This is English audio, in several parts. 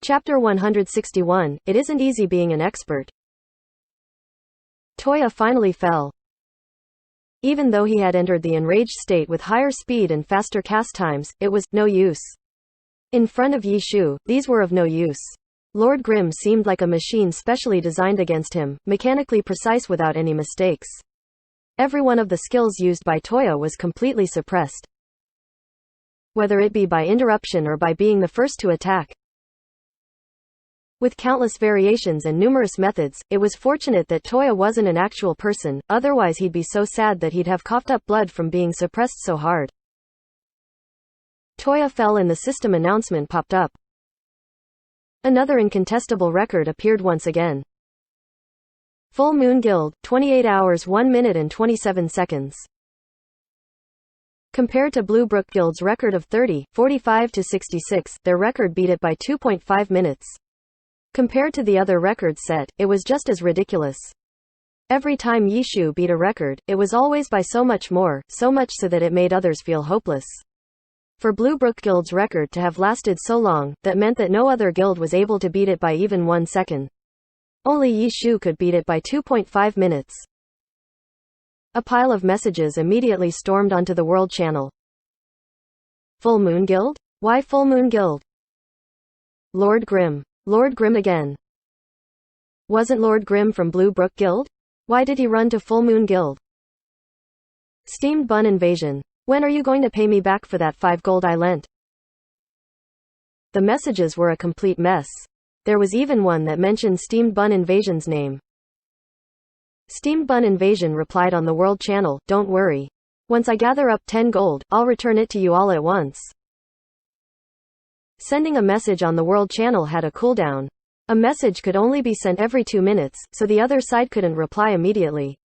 Chapter 161, It Isn't Easy Being an Expert. Toya finally fell. Even though he had entered the enraged state with higher speed and faster cast times, it was no use. In front of Yi Shu, these were of no use. Lord Grimm seemed like a machine specially designed against him, mechanically precise without any mistakes. Every one of the skills used by Toya was completely suppressed. Whether it be by interruption or by being the first to attack. With countless variations and numerous methods, it was fortunate that Toya wasn't an actual person, otherwise he'd be so sad that he'd have coughed up blood from being suppressed so hard. Toya fell and the system announcement popped up. Another incontestable record appeared once again. Full Moon Guild, 28 hours 1 minute and 27 seconds. Compared to Blue Brook Guild's record of 30, 45 to 66, their record beat it by 2.5 minutes. Compared to the other records set, it was just as ridiculous. Every time Yi Shu beat a record, it was always by so much more, so much so that it made others feel hopeless. For Blue Brook Guild's record to have lasted so long, that meant that no other guild was able to beat it by even 1 second. Only Yi Shu could beat it by 2.5 minutes. A pile of messages immediately stormed onto the World Channel. Full Moon Guild? Why Full Moon Guild? Lord Grimm. Lord Grimm again. Wasn't Lord Grimm from Blue Brook Guild? Why did he run to Full Moon Guild? Steamed bun invasion. When are you going to pay me back for that 5 gold I lent? The messages were a complete mess. There was even one that mentioned Steamed Bun Invasion's name. Steamed Bun Invasion replied on the World Channel, "Don't worry. Once I gather up 10 gold, I'll return it to you all at once." Sending a message on the World Channel had a cooldown. A message could only be sent every 2 minutes, so the other side couldn't reply immediately.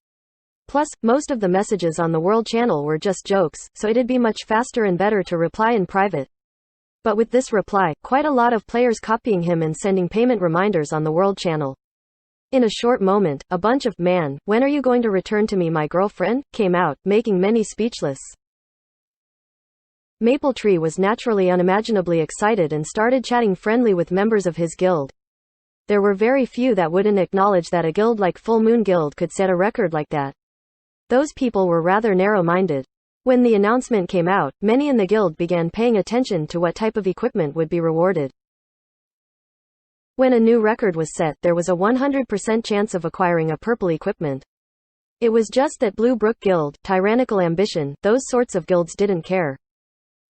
Plus, most of the messages on the World Channel were just jokes, so it'd be much faster and better to reply in private. But with this reply, quite a lot of players copying him and sending payment reminders on the World Channel. In a short moment, a bunch of, "Man, when are you going to return to me my girlfriend?" came out, making many speechless. Maple Tree was naturally unimaginably excited and started chatting friendly with members of his guild. There were very few that wouldn't acknowledge that a guild like Full Moon Guild could set a record like that. Those people were rather narrow-minded. When the announcement came out, many in the guild began paying attention to what type of equipment would be rewarded. When a new record was set, there was a 100% chance of acquiring a purple equipment. It was just that Blue Brook Guild, Tyrannical Ambition, those sorts of guilds didn't care.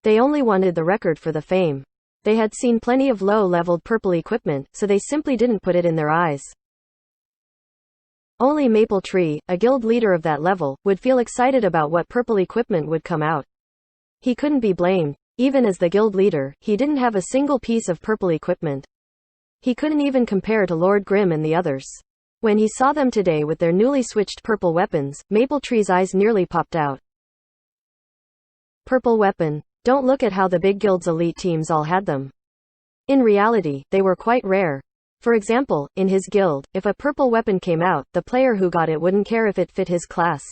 They only wanted the record for the fame. They had seen plenty of low-leveled purple equipment, so they simply didn't put it in their eyes. Only Maple Tree, a guild leader of that level, would feel excited about what purple equipment would come out. He couldn't be blamed. Even as the guild leader, he didn't have a single piece of purple equipment. He couldn't even compare to Lord Grimm and the others. When he saw them today with their newly switched purple weapons, Maple Tree's eyes nearly popped out. Purple weapon. Don't look at how the big guild's elite teams all had them. In reality, they were quite rare. For example, in his guild, if a purple weapon came out, the player who got it wouldn't care if it fit his class.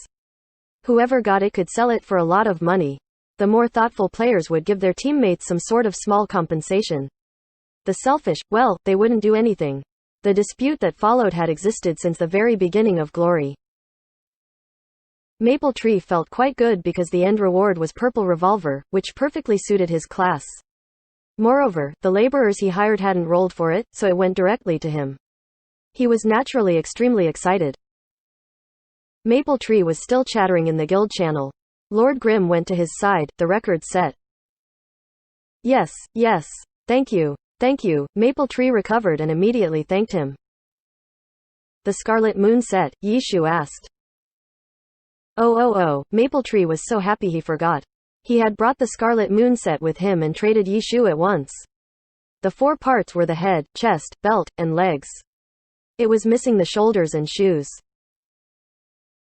Whoever got it could sell it for a lot of money. The more thoughtful players would give their teammates some sort of small compensation. The selfish, well, they wouldn't do anything. The dispute that followed had existed since the very beginning of Glory. Maple Tree felt quite good because the end reward was Purple Revolver, which perfectly suited his class. Moreover, the laborers he hired hadn't rolled for it, so it went directly to him. He was naturally extremely excited. Maple Tree was still chattering in the guild channel. Lord Grimm went to his side, the record set. Yes, thank you, Maple Tree recovered and immediately thanked him. The Scarlet Moon set, Yi Shu asked. Oh, Maple Tree was so happy he forgot. He had brought the Scarlet Moon set with him and traded Yi Shu at once. The 4 parts were the head, chest, belt, and legs. It was missing the shoulders and shoes.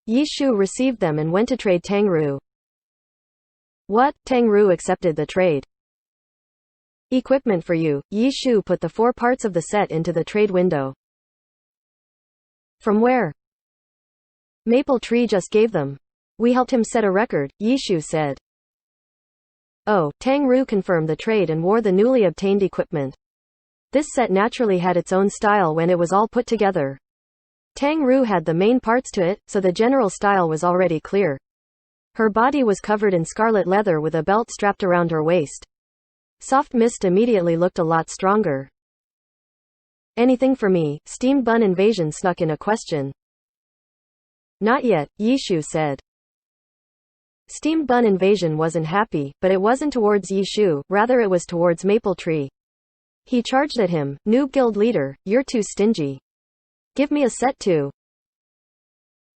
Yi Shu received them and went to trade Tang Ru. What? Tang Ru accepted the trade. Equipment for you. Yi Shu put the 4 parts of the set into the trade window. From where? Maple Tree just gave them. We helped him set a record, Yi Shu said. Oh, Tang Ru confirmed the trade and wore the newly obtained equipment. This set naturally had its own style when it was all put together. Tang Ru had the main parts to it, so the general style was already clear. Her body was covered in scarlet leather with a belt strapped around her waist. Soft Mist immediately looked a lot stronger. Anything for me? Steamed Bun Invasion snuck in a question. Not yet, Yishu said. Steamed Bun Invasion wasn't happy, but it wasn't towards Yishu, rather it was towards Maple Tree. He charged at him, Noob Guild Leader, you're too stingy. Give me a set too.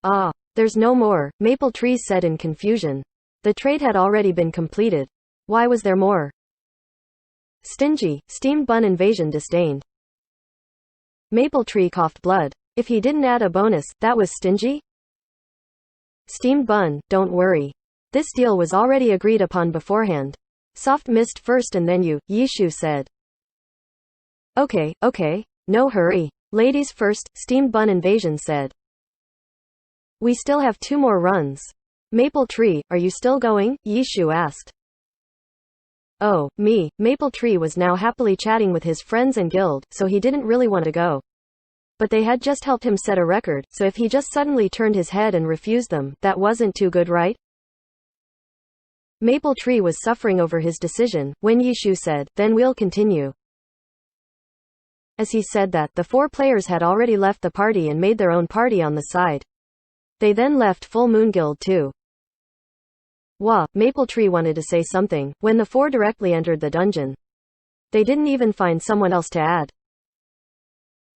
Ah, there's no more, Maple Tree said in confusion. The trade had already been completed. Why was there more? Stingy, Steamed Bun Invasion disdained. Maple Tree coughed blood. If he didn't add a bonus, that was stingy? Steamed Bun, don't worry. This deal was already agreed upon beforehand. Soft Mist first and then you, Yishu said. Okay, no hurry. Ladies first, Steamed Bun Invasion said. We still have 2 more runs. Maple Tree, are you still going? Yishu asked. Oh, me. Maple Tree was now happily chatting with his friends and guild, so he didn't really want to go. But they had just helped him set a record, so if he just suddenly turned his head and refused them, that wasn't too good, right? Maple Tree was suffering over his decision, when Yishu said, then we'll continue. As he said that, the 4 players had already left the party and made their own party on the side. They then left Full Moon Guild too. Wah, Maple Tree wanted to say something, when the 4 directly entered the dungeon. They didn't even find someone else to add.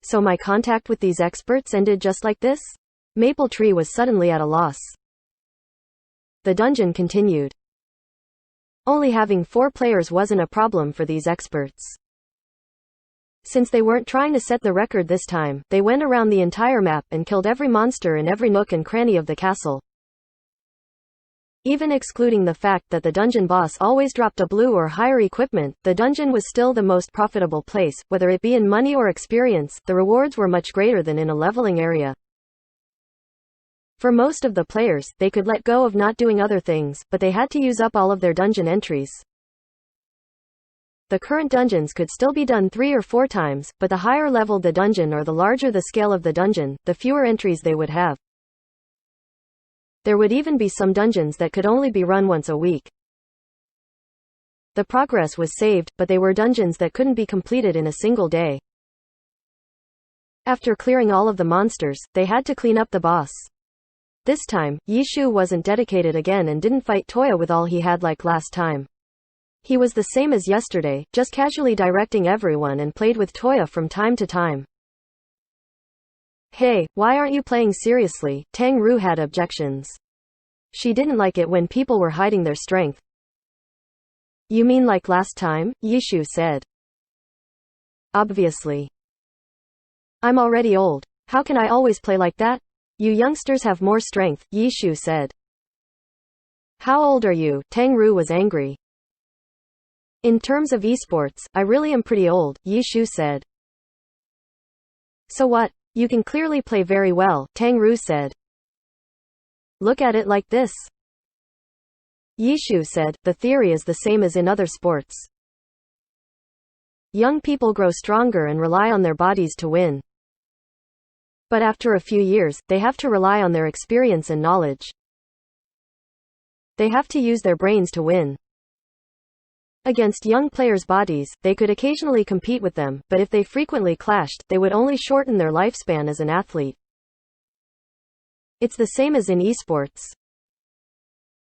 So my contact with these experts ended just like this? Maple Tree was suddenly at a loss. The dungeon continued. Only having 4 players wasn't a problem for these experts. Since they weren't trying to set the record this time, they went around the entire map and killed every monster in every nook and cranny of the castle. Even excluding the fact that the dungeon boss always dropped a blue or higher equipment, the dungeon was still the most profitable place, whether it be in money or experience. The rewards were much greater than in a leveling area. For most of the players, they could let go of not doing other things, but they had to use up all of their dungeon entries. The current dungeons could still be done 3 or 4 times, but the higher leveled the dungeon or the larger the scale of the dungeon, the fewer entries they would have. There would even be some dungeons that could only be run once a week. The progress was saved, but they were dungeons that couldn't be completed in a single day. After clearing all of the monsters, they had to clean up the boss. This time, Yishu wasn't dedicated again and didn't fight Toya with all he had like last time. He was the same as yesterday, just casually directing everyone and played with Toya from time to time. Hey, why aren't you playing seriously? Tang Ru had objections. She didn't like it when people were hiding their strength. You mean like last time? Yishu said. Obviously. I'm already old. How can I always play like that? You youngsters have more strength, Yishu said. How old are you? Tang Ru was angry. In terms of esports, I really am pretty old, Yishu said. So what? You can clearly play very well, Tang Ru said. Look at it like this. Yishu said, the theory is the same as in other sports. Young people grow stronger and rely on their bodies to win. But after a few years, they have to rely on their experience and knowledge. They have to use their brains to win. Against young players' bodies, they could occasionally compete with them, but if they frequently clashed, they would only shorten their lifespan as an athlete. It's the same as in esports.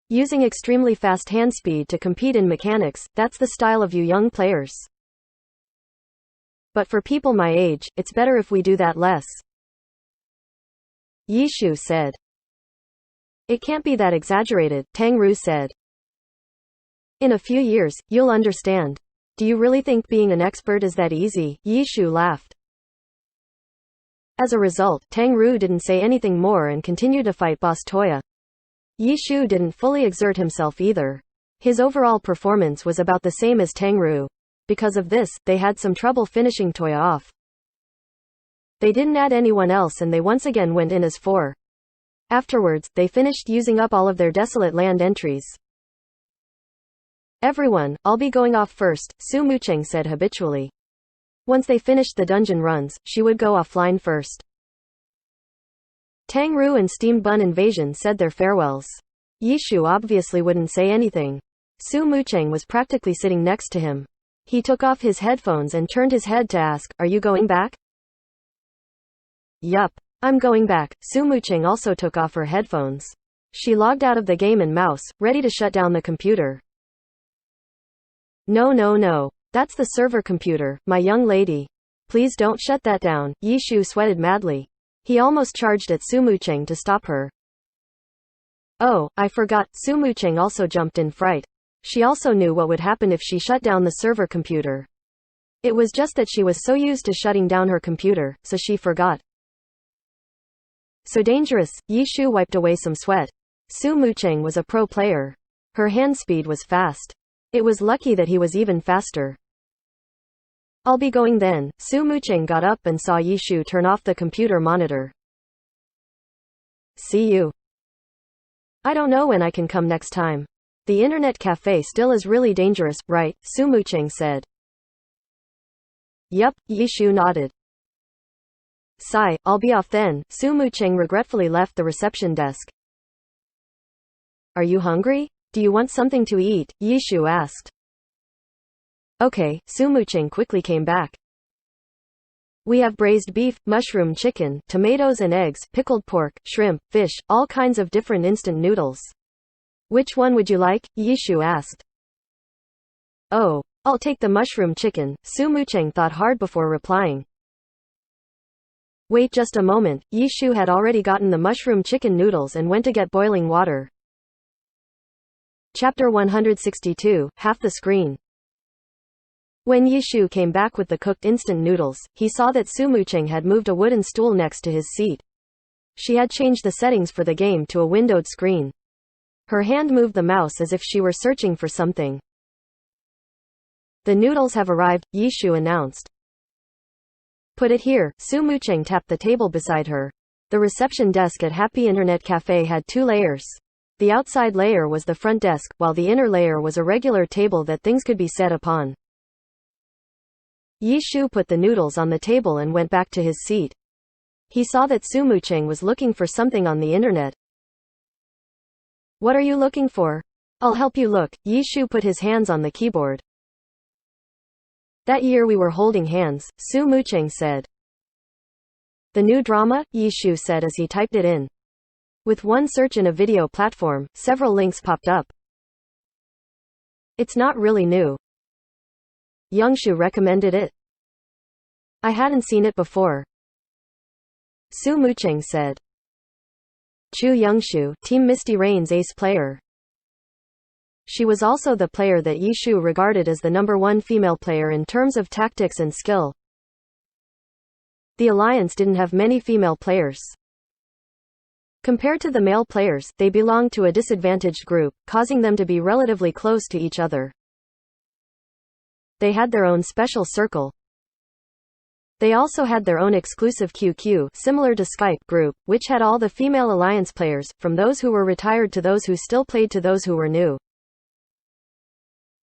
Using extremely fast hand speed to compete in mechanics, that's the style of you young players. But for people my age, it's better if we do that less. Yishu said. It can't be that exaggerated, Tang Ru said. In a few years, you'll understand. Do you really think being an expert is that easy? Yishu laughed. As a result, Tang Ru didn't say anything more and continued to fight Boss Toya. Yishu didn't fully exert himself either. His overall performance was about the same as Tang Ru. Because of this, they had some trouble finishing Toya off. They didn't add anyone else and they once again went in as 4. Afterwards, they finished using up all of their desolate land entries. Everyone, I'll be going off first, Su Mucheng said habitually. Once they finished the dungeon runs, she would go offline first. Tang Ru and Steamed Bun Invasion said their farewells. Yishu obviously wouldn't say anything. Su Mucheng was practically sitting next to him. He took off his headphones and turned his head to ask, "Are you going back?" "Yup. I'm going back." Su Mucheng also took off her headphones. She logged out of the game and mouse, ready to shut down the computer. No. That's the server computer, my young lady. Please don't shut that down." Yishu sweated madly. He almost charged at Su Mucheng to stop her. "Oh, I forgot." Su Mucheng also jumped in fright. She also knew what would happen if she shut down the server computer. It was just that she was so used to shutting down her computer, so she forgot. So dangerous. Yishu wiped away some sweat. Su Mucheng was a pro player. Her hand speed was fast. It was lucky that he was even faster. "I'll be going then." Su Mucheng got up and saw Yishu turn off the computer monitor. "See you. I don't know when I can come next time. The internet cafe still is really dangerous, right?" Su Mucheng said. "Yup," Yishu nodded. "Sigh, I'll be off then." Su Mucheng regretfully left the reception desk. "Are you hungry? Do you want something to eat?" Yishu asked. "Okay." Su Mucheng quickly came back. "We have braised beef, mushroom chicken, tomatoes and eggs, pickled pork, shrimp, fish, all kinds of different instant noodles." "Which one would you like?" Yishu asked. "Oh, I'll take the mushroom chicken." Su Mucheng thought hard before replying. Wait just a moment. Yishu had already gotten the mushroom chicken noodles and went to get boiling water. Chapter 162, Half the Screen. When Yishu came back with the cooked instant noodles, he saw that Su Mucheng had moved a wooden stool next to his seat. She had changed the settings for the game to a windowed screen. Her hand moved the mouse as if she were searching for something. "The noodles have arrived," Yishu announced. "Put it here." Su Mucheng tapped the table beside her. The reception desk at Happy Internet Cafe had 2 layers. The outside layer was the front desk, while the inner layer was a regular table that things could be set upon. Yishu put the noodles on the table and went back to his seat. He saw that Su Mucheng was looking for something on the internet. "What are you looking for?" "I'll help you look." Yishu put his hands on the keyboard. "That year we were holding hands," Su Mucheng said. "The new drama?" Yishu said as he typed it in. With one search in a video platform, several links popped up. "It's not really new. Youngshu recommended it. I hadn't seen it before." Su Mucheng said. Chu Youngshu, Team Misty Rain's ace player. She was also the player that Yishu regarded as the #1 female player in terms of tactics and skill. The alliance didn't have many female players. Compared to the male players, they belonged to a disadvantaged group, causing them to be relatively close to each other. They had their own special circle. They also had their own exclusive QQ, similar to Skype, group, which had all the female alliance players, from those who were retired to those who still played to those who were new.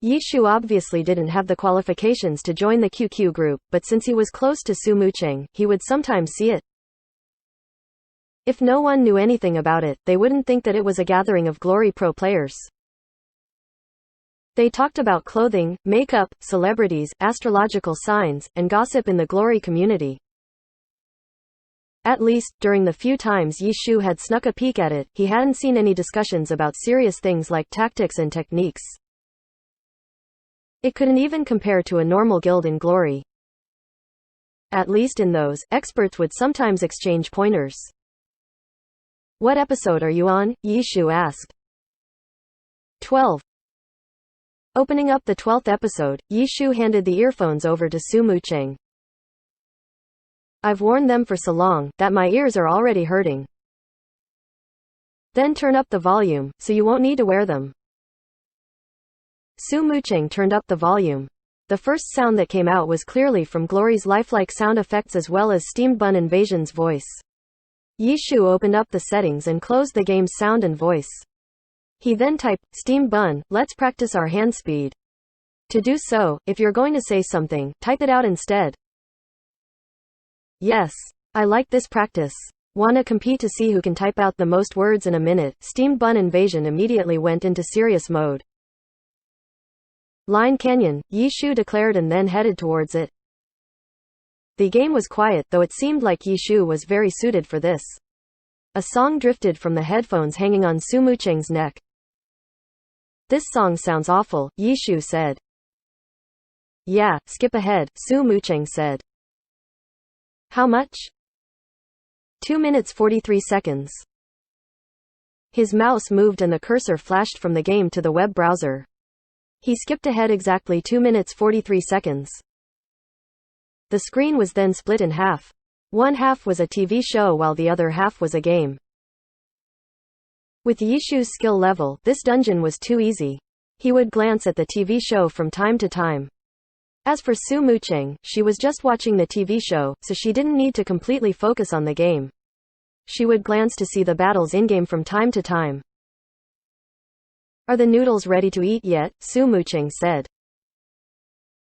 Yishu obviously didn't have the qualifications to join the QQ group, but since he was close to Su Mucheng, he would sometimes see it. If no one knew anything about it, they wouldn't think that it was a gathering of Glory Pro players. They talked about clothing, makeup, celebrities, astrological signs, and gossip in the Glory community. At least, during the few times Yishu had snuck a peek at it, he hadn't seen any discussions about serious things like tactics and techniques. It couldn't even compare to a normal guild in Glory. At least in those, experts would sometimes exchange pointers. "What episode are you on?" Yishu asked. 12. Opening up the 12th episode, Yishu handed the earphones over to Su Mucheng. "I've worn them for so long, that my ears are already hurting. Then turn up the volume, so you won't need to wear them." Su Mucheng turned up the volume. The first sound that came out was clearly from Glory's lifelike sound effects as well as Steamed Bun Invasion's voice. Yishu opened up the settings and closed the game's sound and voice. He then typed, "Steamed Bun, let's practice our hand speed." To do so, if you're going to say something, type it out instead. Yes. I like this practice. Wanna compete to see who can type out the most words in a minute? Steamed Bun Invasion immediately went into serious mode. Line Canyon, Yishu declared and then headed towards it. The game was quiet, though it seemed like Yishu was very suited for this. A song drifted from the headphones hanging on Su Mucheng's neck. This song sounds awful, Yishu said. Yeah, skip ahead, Su Mucheng said. How much? 2 minutes 43 seconds. His mouse moved and the cursor flashed from the game to the web browser. He skipped ahead exactly 2 minutes 43 seconds. The screen was then split in half. One half was a TV show while the other half was a game. With Yishu's skill level, this dungeon was too easy. He would glance at the TV show from time to time. As for Su Mucheng, she was just watching the TV show, so she didn't need to completely focus on the game. She would glance to see the battles in-game from time to time. Are the noodles ready to eat yet? Su Mucheng said.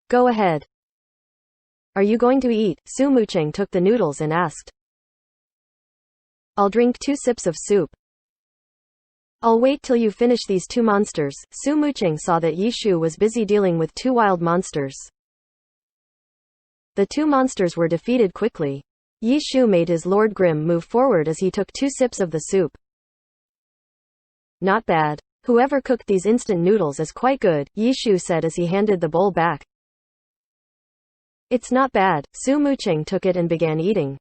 Go ahead. Are you going to eat? Su Mucheng took the noodles and asked. I'll drink 2 sips of soup. I'll wait till you finish these 2 monsters. Su Mucheng saw that Yishu was busy dealing with 2 wild monsters. The 2 monsters were defeated quickly. Yishu made his Lord Grim move forward as he took 2 sips of the soup. Not bad. Whoever cooked these instant noodles is quite good, Yishu said as he handed the bowl back. It's not bad. Su Mucheng took it and began eating.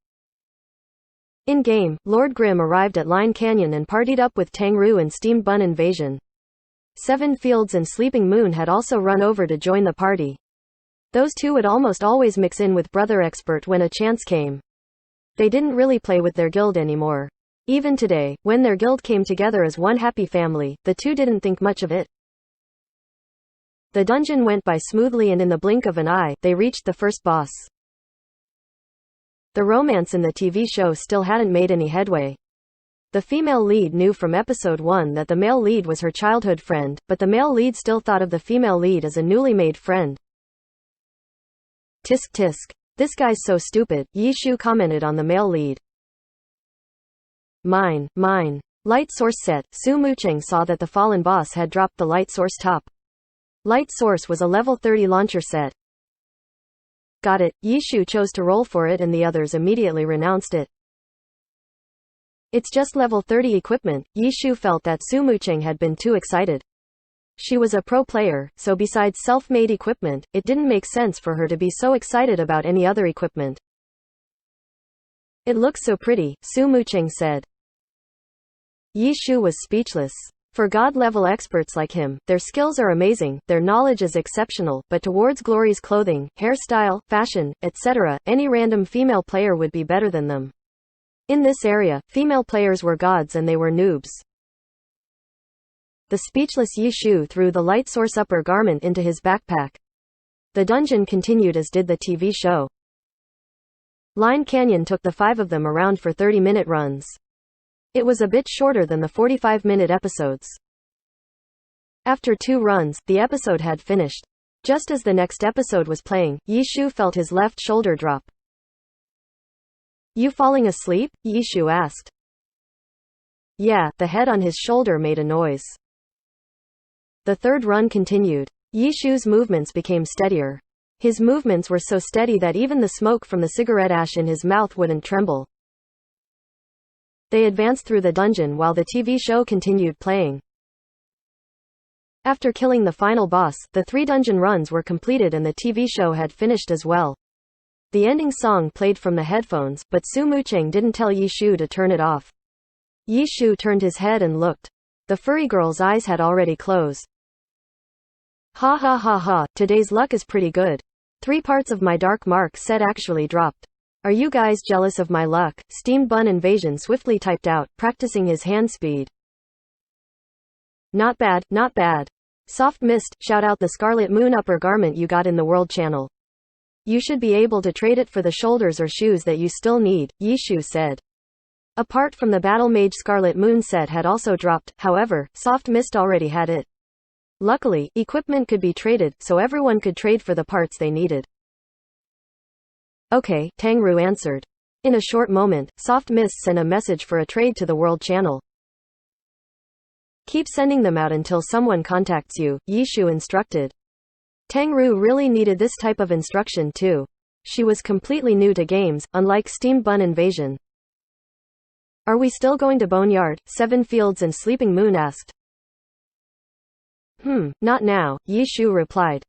In-game, Lord Grim arrived at Line Canyon and partied up with Tangru and Steamed Bun Invasion. Seven Fields and Sleeping Moon had also run over to join the party. Those two would almost always mix in with Brother Expert when a chance came. They didn't really play with their guild anymore. Even today, when their guild came together as one happy family, the two didn't think much of it. The dungeon went by smoothly and in the blink of an eye, they reached the first boss. The romance in the TV show still hadn't made any headway. The female lead knew from episode 1 that the male lead was her childhood friend, but the male lead still thought of the female lead as a newly made friend. Tisk tisk. This guy's so stupid, Yishu commented on the male lead. Mine. Light source set. Su Mucheng saw that the fallen boss had dropped the light source top. Light source was a level 30 launcher set. Got it. Yishu chose to roll for it and the others immediately renounced it. It's just level 30 equipment. Yishu felt that Su Mucheng had been too excited. She was a pro player, so besides self-made equipment, it didn't make sense for her to be so excited about any other equipment. It looks so pretty, Su Mucheng said. Yishu was speechless. For god-level experts like him, their skills are amazing, their knowledge is exceptional, but towards Glory's clothing, hairstyle, fashion, etc., any random female player would be better than them. In this area, female players were gods and they were noobs. The speechless Yishu threw the light source upper garment into his backpack. The dungeon continued as did the TV show. Line Canyon took the 5 of them around for 30-minute runs. It was a bit shorter than the 45-minute episodes. After 2 runs, the episode had finished. Just as the next episode was playing, Yishu felt his left shoulder drop. You falling asleep? Yishu asked. Yeah, the head on his shoulder made a noise. The 3rd run continued. Yishu's movements became steadier. His movements were so steady that even the smoke from the cigarette ash in his mouth wouldn't tremble. They advanced through the dungeon while the TV show continued playing. After killing the final boss, the 3 dungeon runs were completed and the TV show had finished as well. The ending song played from the headphones, but Su Mucheng didn't tell Yishu to turn it off. Yishu turned his head and looked. The furry girl's eyes had already closed. Ha ha ha ha, today's luck is pretty good. 3 parts of my dark mark set actually dropped. Are you guys jealous of my luck? Steamed Bun Invasion swiftly typed out, practicing his hand speed. Not bad, not bad. Soft Mist, shout out the Scarlet Moon upper garment you got in the World Channel. You should be able to trade it for the shoulders or shoes that you still need, Yishu said. Apart from the Battle Mage Scarlet Moon set had also dropped, however, Soft Mist already had it. Luckily, equipment could be traded, so everyone could trade for the parts they needed. Okay, Tangru answered. In a short moment, soft mists sent a message for a trade to the World Channel. Keep sending them out until someone contacts you, Yishu instructed. Tang Ru really needed this type of instruction too. She was completely new to games, unlike Steamed Bun Invasion. Are we still going to Boneyard, Seven Fields and Sleeping Moon asked. Not now, Yishu replied.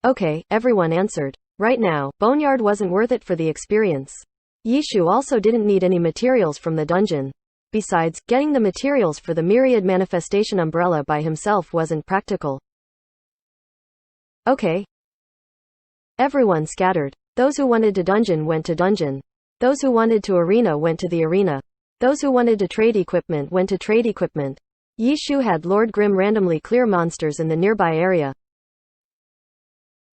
Okay, everyone answered. Right now, Boneyard wasn't worth it for the experience. Yishu also didn't need any materials from the dungeon. Besides, getting the materials for the Myriad Manifestation Umbrella by himself wasn't practical. Okay. Everyone scattered. Those who wanted to dungeon went to dungeon. Those who wanted to arena went to the arena. Those who wanted to trade equipment went to trade equipment. Yishu had Lord Grimm randomly clear monsters in the nearby area.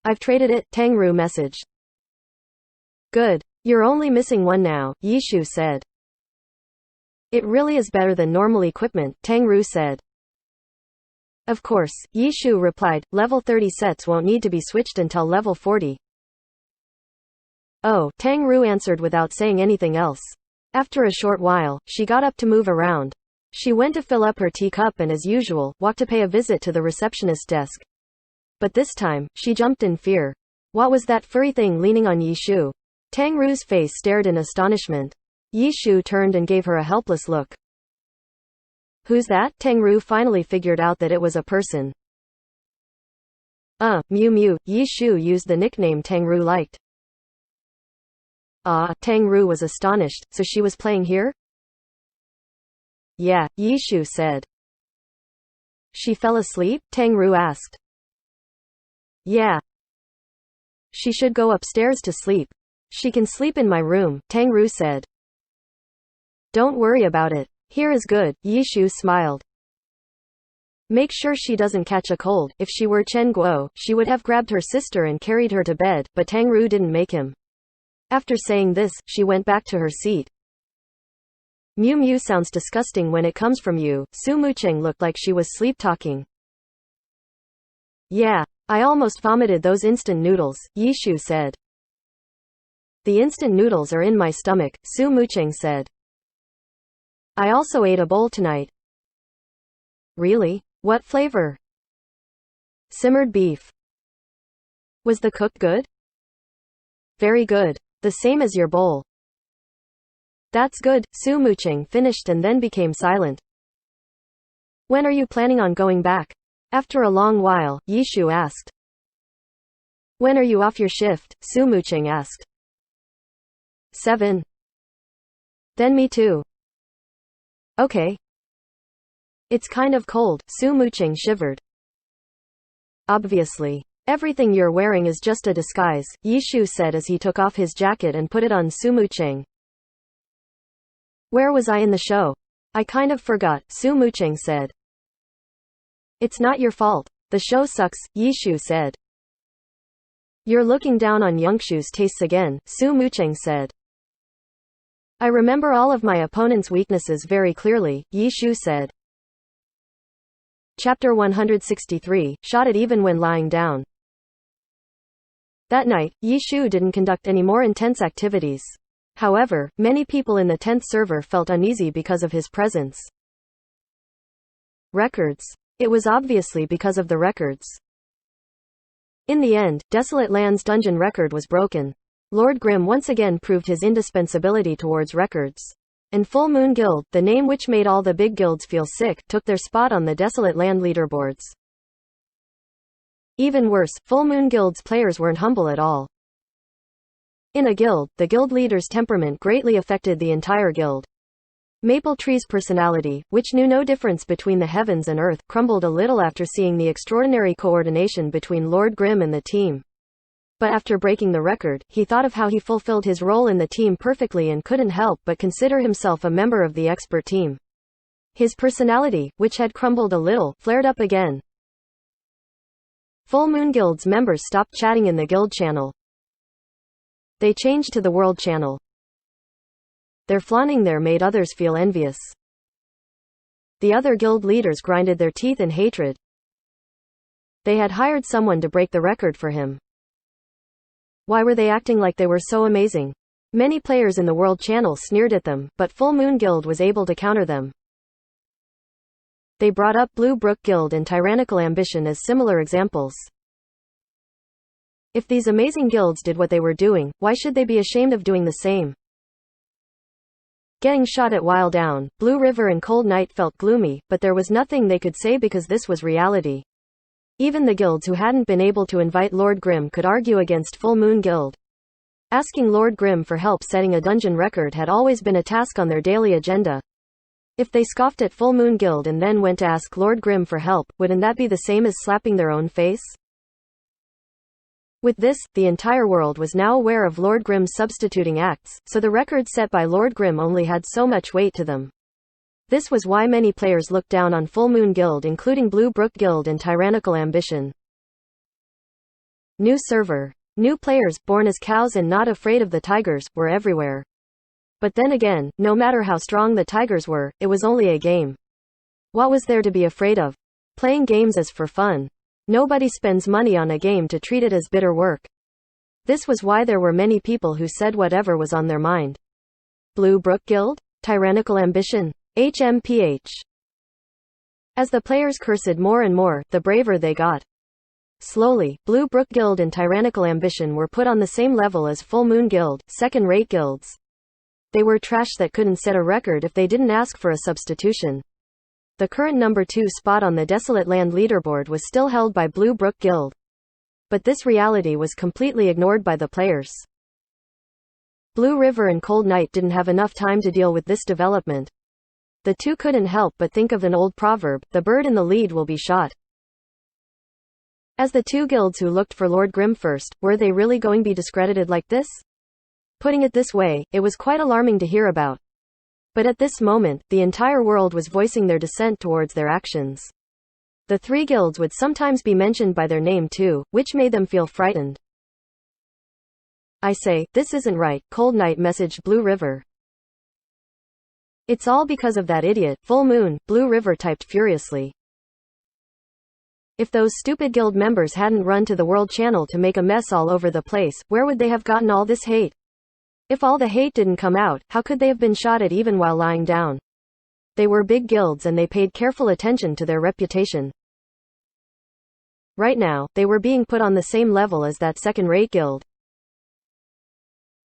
I've traded it, Tang Ru messaged. Good. You're only missing one now, Yishu said. It really is better than normal equipment, Tang Ru said. Of course, Yishu replied, level 30 sets won't need to be switched until level 40. Oh, Tang Ru answered without saying anything else. After a short while, she got up to move around. She went to fill up her teacup and as usual, walked to pay a visit to the receptionist's desk. But this time, she jumped in fear. What was that furry thing leaning on Yishu? Tang Ru's face stared in astonishment. Yishu turned and gave her a helpless look. Who's that? Tang Ru finally figured out that it was a person. Mew Mew. Yishu used the nickname Tang Ru liked. Tang Ru was astonished, so she was playing here? Yeah, Yishu said. She fell asleep? Tang Ru asked. Yeah. She should go upstairs to sleep. She can sleep in my room, Tang Ru said. Don't worry about it. Here is good, Yishu smiled. Make sure she doesn't catch a cold. If she were Chen Guo, she would have grabbed her sister and carried her to bed, but Tang Ru didn't make him. After saying this, she went back to her seat. Mew Mew sounds disgusting when it comes from you. Su Mucheng looked like she was sleep-talking. Yeah. I almost vomited those instant noodles, Yishu said. The instant noodles are in my stomach, Su Mucheng said. I also ate a bowl tonight. Really? What flavor? Simmered beef. Was the cook good? Very good. The same as your bowl. That's good, Su Mucheng finished and then became silent. When are you planning on going back? After a long while, Yishu asked. When are you off your shift? Su Mucheng asked. 7. Then me too. Okay. It's kind of cold, Su Mucheng shivered. Obviously. Everything you're wearing is just a disguise, Yishu said as he took off his jacket and put it on Su Mucheng. Where was I in the show? I kind of forgot, Su Mucheng said. It's not your fault. The show sucks, Yishu said. You're looking down on Yongshu's tastes again, Su Mucheng said. I remember all of my opponent's weaknesses very clearly, Yishu said. Chapter 163, shot it even when lying down. That night, Yishu didn't conduct any more intense activities. However, many people in the 10th server felt uneasy because of his presence. Records. It was obviously because of the records. In the end, Desolate Land's dungeon record was broken. Lord Grimm once again proved his indispensability towards records. And Full Moon Guild, the name which made all the big guilds feel sick, took their spot on the Desolate Land leaderboards. Even worse, Full Moon Guild's players weren't humble at all. In a guild, the guild leader's temperament greatly affected the entire guild. Maple Tree's personality, which knew no difference between the heavens and earth, crumbled a little after seeing the extraordinary coordination between Lord Grimm and the team. But after breaking the record, he thought of how he fulfilled his role in the team perfectly and couldn't help but consider himself a member of the expert team. His personality, which had crumbled a little, flared up again. Full Moon Guild's members stopped chatting in the guild channel. They changed to the world channel. Their flaunting there made others feel envious. The other guild leaders grinded their teeth in hatred. They had hired someone to break the record for him. Why were they acting like they were so amazing? Many players in the World Channel sneered at them, but Full Moon Guild was able to counter them. They brought up Blue Brook Guild and Tyrannical Ambition as similar examples. If these amazing guilds did what they were doing, why should they be ashamed of doing the same? Getting shot at while down, Blue River and Cold Night felt gloomy, but there was nothing they could say because this was reality. Even the guilds who hadn't been able to invite Lord Grimm could argue against Full Moon Guild. Asking Lord Grimm for help setting a dungeon record had always been a task on their daily agenda. If they scoffed at Full Moon Guild and then went to ask Lord Grimm for help, wouldn't that be the same as slapping their own face? With this, the entire world was now aware of Lord Grimm's substituting acts, so the records set by Lord Grimm only had so much weight to them. This was why many players looked down on Full Moon Guild, including Blue Brook Guild and Tyrannical Ambition. New server. New players, born as cows and not afraid of the tigers, were everywhere. But then again, no matter how strong the tigers were, it was only a game. What was there to be afraid of? Playing games is for fun. Nobody spends money on a game to treat it as bitter work. This was why there were many people who said whatever was on their mind. Blue Brook Guild? Tyrannical Ambition? HMPH. As the players cursed more and more, the braver they got. Slowly, Blue Brook Guild and Tyrannical Ambition were put on the same level as Full Moon Guild, second-rate guilds. They were trash that couldn't set a record if they didn't ask for a substitution. The current number 2 spot on the Desolate Land leaderboard was still held by Blue Brook Guild. But this reality was completely ignored by the players. Blue River and Cold Night didn't have enough time to deal with this development. The two couldn't help but think of an old proverb, the bird in the lead will be shot. As the two guilds who looked for Lord Grimm first, were they really going to be discredited like this? Putting it this way, it was quite alarming to hear about. But at this moment, the entire world was voicing their dissent towards their actions. The three guilds would sometimes be mentioned by their name too, which made them feel frightened. I say, this isn't right, Cold Night messaged Blue River. It's all because of that idiot, Full Moon, Blue River typed furiously. If those stupid guild members hadn't run to the World Channel to make a mess all over the place, where would they have gotten all this hate? If all the hate didn't come out, how could they have been shot at even while lying down? They were big guilds and they paid careful attention to their reputation. Right now, they were being put on the same level as that second-rate guild.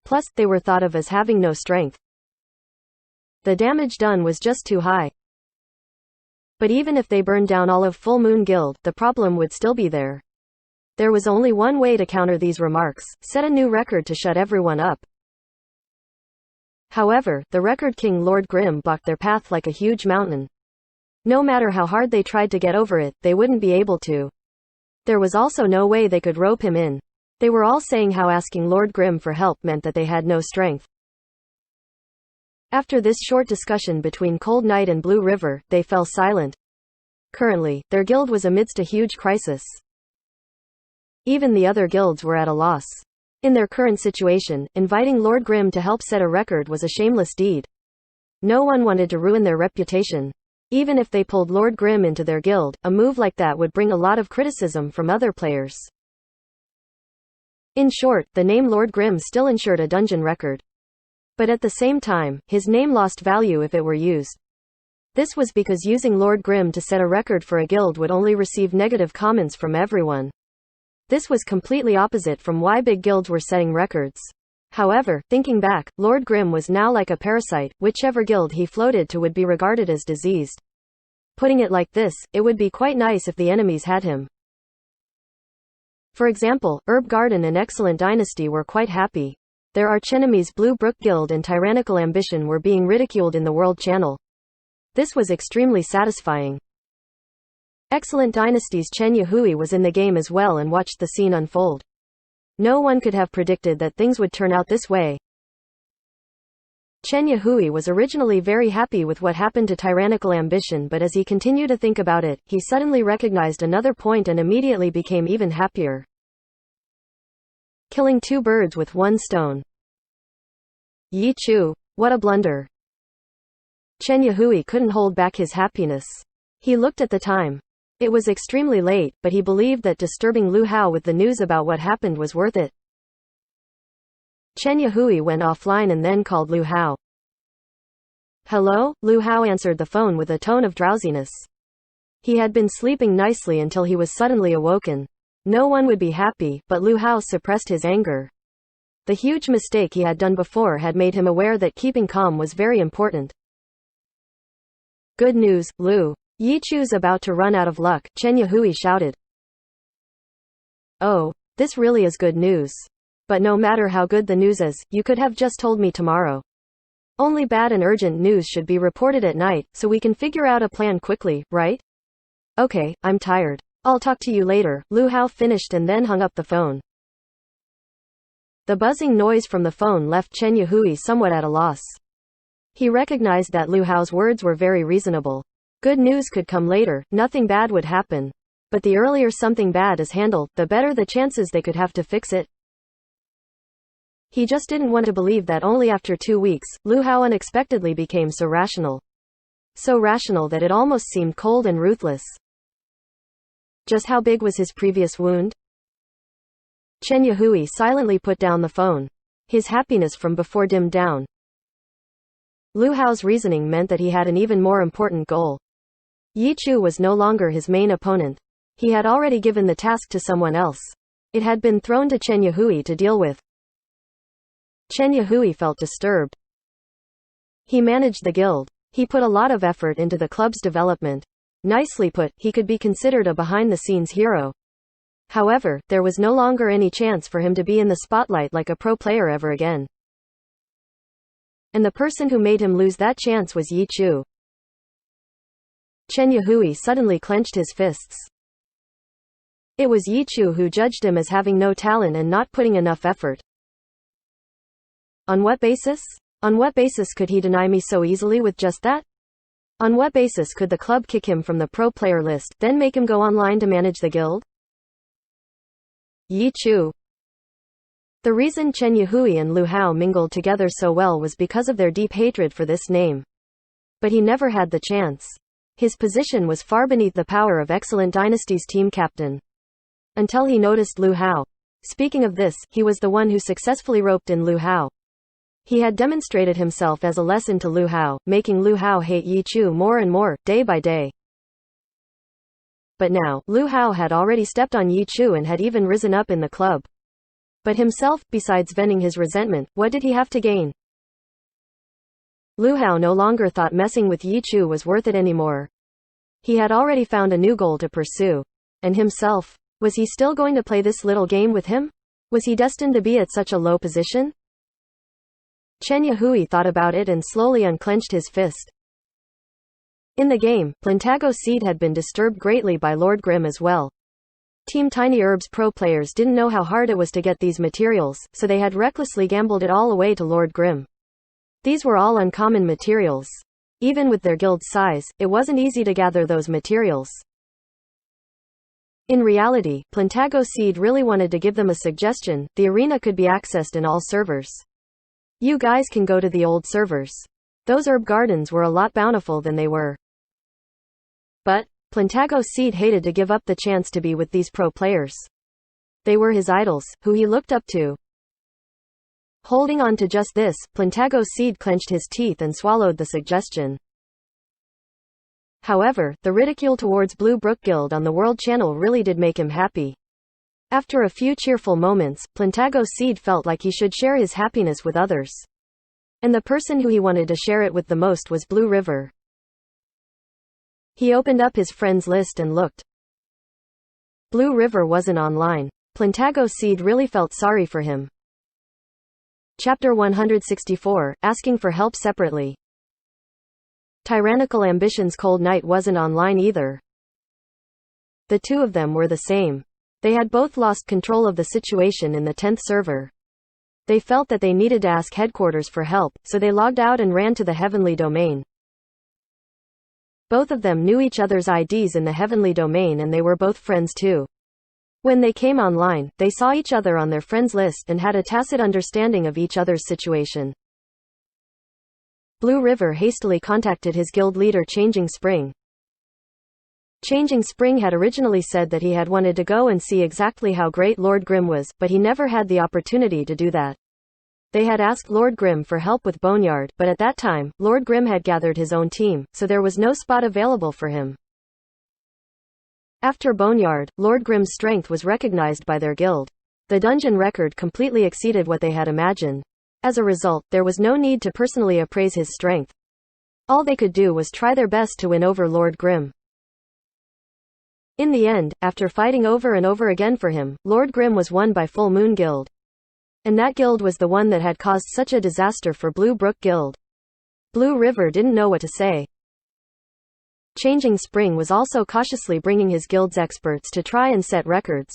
Plus, they were thought of as having no strength. The damage done was just too high. But even if they burned down all of Full Moon Guild, the problem would still be there. There was only one way to counter these remarks: set a new record to shut everyone up. However, the Record King Lord Grimm blocked their path like a huge mountain. No matter how hard they tried to get over it, they wouldn't be able to. There was also no way they could rope him in. They were all saying how asking Lord Grimm for help meant that they had no strength. After this short discussion between Cold Night and Blue River, they fell silent. Currently, their guild was amidst a huge crisis. Even the other guilds were at a loss. In their current situation, inviting Lord Grimm to help set a record was a shameless deed. No one wanted to ruin their reputation. Even if they pulled Lord Grimm into their guild, a move like that would bring a lot of criticism from other players. In short, the name Lord Grimm still ensured a dungeon record. But at the same time, his name lost value if it were used. This was because using Lord Grimm to set a record for a guild would only receive negative comments from everyone. This was completely opposite from why big guilds were setting records. However, thinking back, Lord Grimm was now like a parasite, whichever guild he floated to would be regarded as diseased. Putting it like this, it would be quite nice if the enemies had him. For example, Herb Garden and Excellent Dynasty were quite happy. Their archenemies Blue Brook Guild and Tyrannical Ambition were being ridiculed in the World Channel. This was extremely satisfying. Excellent Dynasty's Chen Yahui was in the game as well and watched the scene unfold. No one could have predicted that things would turn out this way. Chen Yahui was originally very happy with what happened to Tyrannical Ambition, but as he continued to think about it, he suddenly recognized another point and immediately became even happier. Killing two birds with one stone. Yi Chu, what a blunder. Chen Yahui couldn't hold back his happiness. He looked at the time. It was extremely late, but he believed that disturbing Lu Hao with the news about what happened was worth it. Chen Yahui went offline and then called Lu Hao. Hello? Lu Hao answered the phone with a tone of drowsiness. He had been sleeping nicely until he was suddenly awoken. No one would be happy, but Lu Hao suppressed his anger. The huge mistake he had done before had made him aware that keeping calm was very important. Good news, Lu. Yichu's about to run out of luck, Chen Yahui shouted. Oh, this really is good news. But no matter how good the news is, you could have just told me tomorrow. Only bad and urgent news should be reported at night, so we can figure out a plan quickly, right? Okay, I'm tired. I'll talk to you later, Lu Hao finished and then hung up the phone. The buzzing noise from the phone left Chen Yahui somewhat at a loss. He recognized that Lu Hao's words were very reasonable. Good news could come later, nothing bad would happen. But the earlier something bad is handled, the better the chances they could have to fix it. He just didn't want to believe that only after 2 weeks, Lu Hao unexpectedly became so rational. So rational that it almost seemed cold and ruthless. Just how big was his previous wound? Chen Yahui silently put down the phone. His happiness from before dimmed down. Lu Hao's reasoning meant that he had an even more important goal. Yichu was no longer his main opponent. He had already given the task to someone else. It had been thrown to Chen Yahui to deal with. Chen Yahui felt disturbed. He managed the guild. He put a lot of effort into the club's development. Nicely put, he could be considered a behind-the-scenes hero. However, there was no longer any chance for him to be in the spotlight like a pro player ever again. And the person who made him lose that chance was Yichu. Chen Yahui suddenly clenched his fists. It was Yichu who judged him as having no talent and not putting enough effort. On what basis? On what basis could he deny me so easily with just that? On what basis could the club kick him from the pro player list, then make him go online to manage the guild? Yichu. The reason Chen Yahui and Lu Hao mingled together so well was because of their deep hatred for this name. But he never had the chance. His position was far beneath the power of Excellent Dynasty's team captain. Until he noticed Lu Hao. Speaking of this, he was the one who successfully roped in Lu Hao. He had demonstrated himself as a lesson to Lu Hao, making Lu Hao hate Yichu more and more, day by day. But now, Lu Hao had already stepped on Yichu and had even risen up in the club. But himself, besides venting his resentment, what did he have to gain? Lu Hao no longer thought messing with Yichu was worth it anymore. He had already found a new goal to pursue. And himself? Was he still going to play this little game with him? Was he destined to be at such a low position? Chen Yahui thought about it and slowly unclenched his fist. In the game, Plantago Seed had been disturbed greatly by Lord Grimm as well. Team Tiny Herb's pro players didn't know how hard it was to get these materials, so they had recklessly gambled it all away to Lord Grimm. These were all uncommon materials. Even with their guild's size, it wasn't easy to gather those materials. In reality, Plantago Seed really wanted to give them a suggestion. The arena could be accessed in all servers. You guys can go to the old servers. Those herb gardens were a lot bountiful than they were. But Plantago Seed hated to give up the chance to be with these pro players. They were his idols, who he looked up to. Holding on to just this, Plantago Seed clenched his teeth and swallowed the suggestion. However, the ridicule towards Blue Brook Guild on the World Channel really did make him happy. After a few cheerful moments, Plantago Seed felt like he should share his happiness with others. And the person who he wanted to share it with the most was Blue River. He opened up his friends list and looked. Blue River wasn't online. Plantago Seed really felt sorry for him. Chapter 164, Asking for Help Separately. Tyrannical Ambition's Cold Knight wasn't online either. The two of them were the same. They had both lost control of the situation in the 10th server. They felt that they needed to ask headquarters for help, so they logged out and ran to the Heavenly Domain. Both of them knew each other's IDs in the Heavenly Domain and they were both friends too. When they came online, they saw each other on their friends list and had a tacit understanding of each other's situation. Blue River hastily contacted his guild leader Changing Spring. Changing Spring had originally said that he had wanted to go and see exactly how great Lord Grimm was, but he never had the opportunity to do that. They had asked Lord Grim for help with Boneyard, but at that time, Lord Grim had gathered his own team, so there was no spot available for him. After Boneyard, Lord Grim's strength was recognized by their guild. The dungeon record completely exceeded what they had imagined. As a result, there was no need to personally appraise his strength. All they could do was try their best to win over Lord Grim. In the end, after fighting over and over again for him, Lord Grim was won by Full Moon Guild. And that guild was the one that had caused such a disaster for Blue Brook Guild. Blue River didn't know what to say. Changing Spring was also cautiously bringing his guild's experts to try and set records.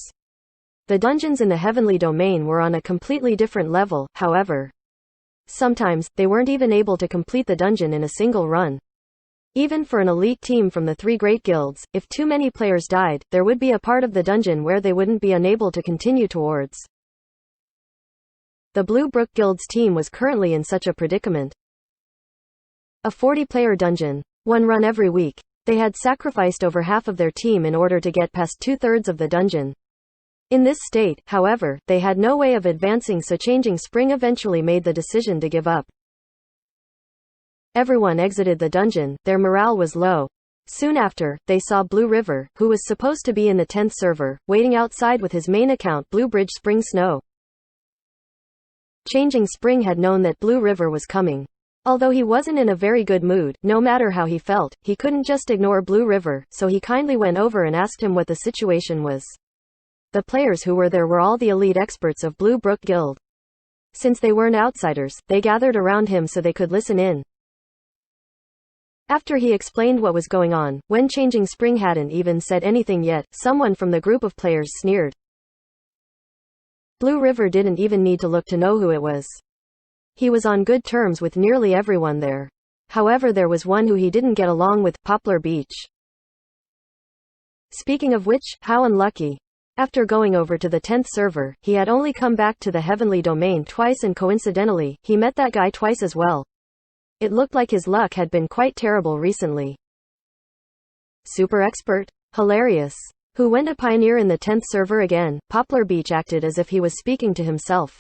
The dungeons in the Heavenly Domain were on a completely different level, however. Sometimes, they weren't even able to complete the dungeon in a single run. Even for an elite team from the 3 great guilds, if too many players died, there would be a part of the dungeon where they wouldn't be unable to continue towards. The Blue Brook Guild's team was currently in such a predicament. A 40-player dungeon. One run every week. They had sacrificed over half of their team in order to get past 2/3 of the dungeon. In this state, however, they had no way of advancing, so Changing Spring eventually made the decision to give up. Everyone exited the dungeon, their morale was low. Soon after, they saw Blue River, who was supposed to be in the 10th server, waiting outside with his main account Blue Bridge Spring Snow. Changing Spring had known that Blue River was coming. Although he wasn't in a very good mood, no matter how he felt, he couldn't just ignore Blue River, so he kindly went over and asked him what the situation was. The players who were there were all the elite experts of Blue Brook Guild. Since they weren't outsiders, they gathered around him so they could listen in. After he explained what was going on, when Changing Spring hadn't even said anything yet, someone from the group of players sneered. Blue River didn't even need to look to know who it was. He was on good terms with nearly everyone there. However, there was one who he didn't get along with, Poplar Beach. Speaking of which, how unlucky. After going over to the 10th server, he had only come back to the Heavenly Domain twice, and coincidentally, he met that guy twice as well. It looked like his luck had been quite terrible recently. Super expert? Hilarious. Who went a pioneer in the 10th server again? Poplar Beach acted as if he was speaking to himself.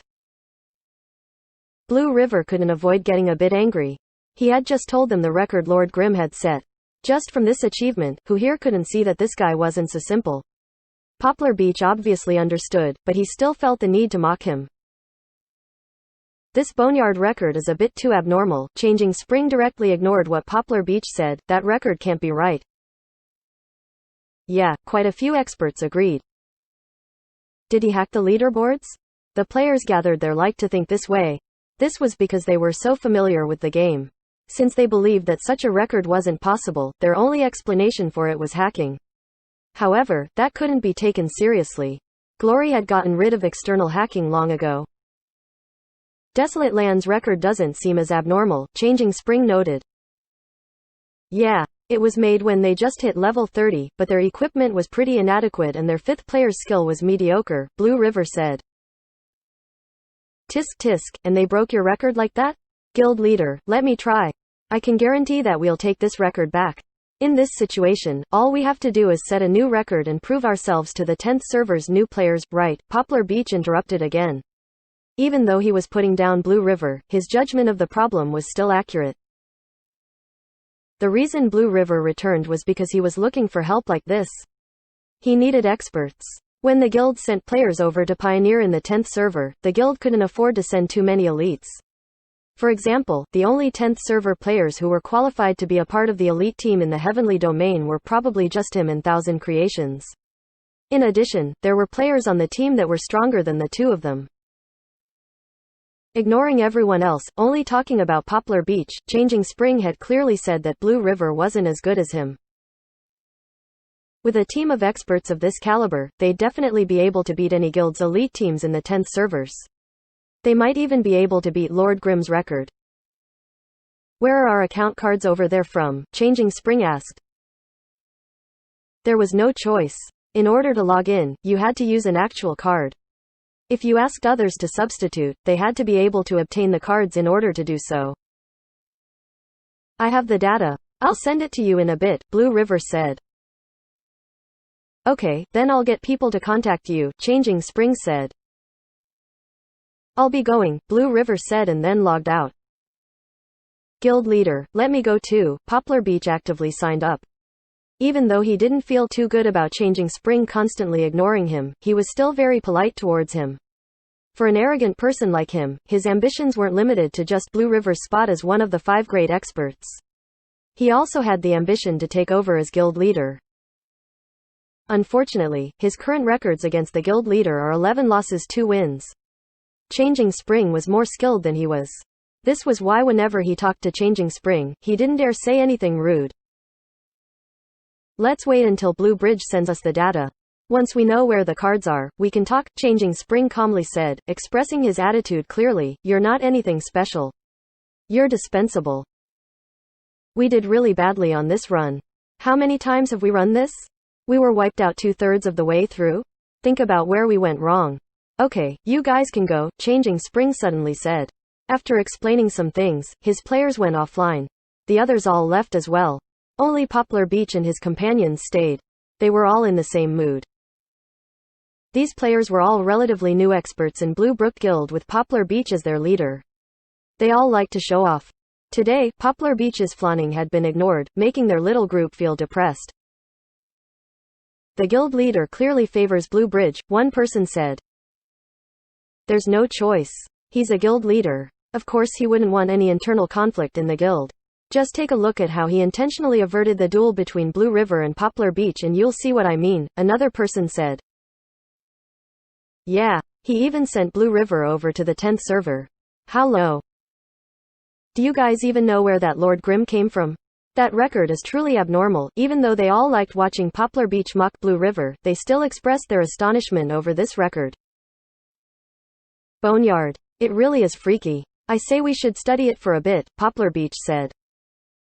Blue River couldn't avoid getting a bit angry. He had just told them the record Lord Grim had set. Just from this achievement, who here couldn't see that this guy wasn't so simple? Poplar Beach obviously understood, but he still felt the need to mock him. This Boneyard record is a bit too abnormal. Changing Spring directly ignored what Poplar Beach said. That record can't be right. Yeah, quite a few experts agreed. Did he hack the leaderboards? The players gathered there liked to think this way. This was because they were so familiar with the game. Since they believed that such a record wasn't possible, their only explanation for it was hacking. However, that couldn't be taken seriously. Glory had gotten rid of external hacking long ago. Desolate Land's record doesn't seem as abnormal, Changing Spring noted. Yeah. It was made when they just hit level 30, but their equipment was pretty inadequate and their 5th player's skill was mediocre, Blue River said. Tisk tisk, and they broke your record like that? Guild leader, let me try. I can guarantee that we'll take this record back. In this situation, all we have to do is set a new record and prove ourselves to the 10th server's new players. Right, Poplar Beach interrupted again. Even though he was putting down Blue River, his judgment of the problem was still accurate. The reason Blue River returned was because he was looking for help like this. He needed experts. When the guild sent players over to pioneer in the 10th server, the guild couldn't afford to send too many elites. For example, the only 10th server players who were qualified to be a part of the elite team in the Heavenly Domain were probably just him and Thousand Creations. In addition, there were players on the team that were stronger than the two of them. Ignoring everyone else, only talking about Poplar Beach, Changing Spring had clearly said that Blue River wasn't as good as him. With a team of experts of this caliber, they'd definitely be able to beat any guild's elite teams in the 10th servers. They might even be able to beat Lord Grim's record. Where are our account cards over there from? Changing Spring asked. There was no choice. In order to log in, you had to use an actual card. If you asked others to substitute, they had to be able to obtain the cards in order to do so. I have the data. I'll send it to you in a bit, Blue River said. Okay, then I'll get people to contact you, Changing Spring said. I'll be going, Blue River said and then logged out. Guild leader, let me go too. Poplar Beach actively signed up. Even though he didn't feel too good about Changing Spring constantly ignoring him, he was still very polite towards him. For an arrogant person like him, his ambitions weren't limited to just Blue River's spot as one of the 5 great experts. He also had the ambition to take over as guild leader. Unfortunately, his current records against the guild leader are 11 losses 2 wins. Changing Spring was more skilled than he was. This was why whenever he talked to Changing Spring, he didn't dare say anything rude. Let's wait until Blue Bridge sends us the data. Once we know where the cards are, we can talk, Changing Spring calmly said, expressing his attitude clearly. You're not anything special. You're dispensable. We did really badly on this run. How many times have we run this? We were wiped out 2/3 of the way through? Think about where we went wrong. Okay, you guys can go, Changing Spring suddenly said. After explaining some things, his players went offline. The others all left as well. Only Poplar Beach and his companions stayed. They were all in the same mood. These players were all relatively new experts in Blue Brook Guild with Poplar Beach as their leader. They all liked to show off. Today, Poplar Beach's flaunting had been ignored, making their little group feel depressed. The guild leader clearly favors Blue Bridge, one person said. There's no choice. He's a guild leader. Of course he wouldn't want any internal conflict in the guild. Just take a look at how he intentionally averted the duel between Blue River and Poplar Beach and you'll see what I mean, another person said. Yeah, he even sent Blue River over to the 10th server. How low? Do you guys even know where that Lord Grimm came from? That record is truly abnormal. Even though they all liked watching Poplar Beach mock Blue River, they still expressed their astonishment over this record. Boneyard. It really is freaky. I say we should study it for a bit, Poplar Beach said.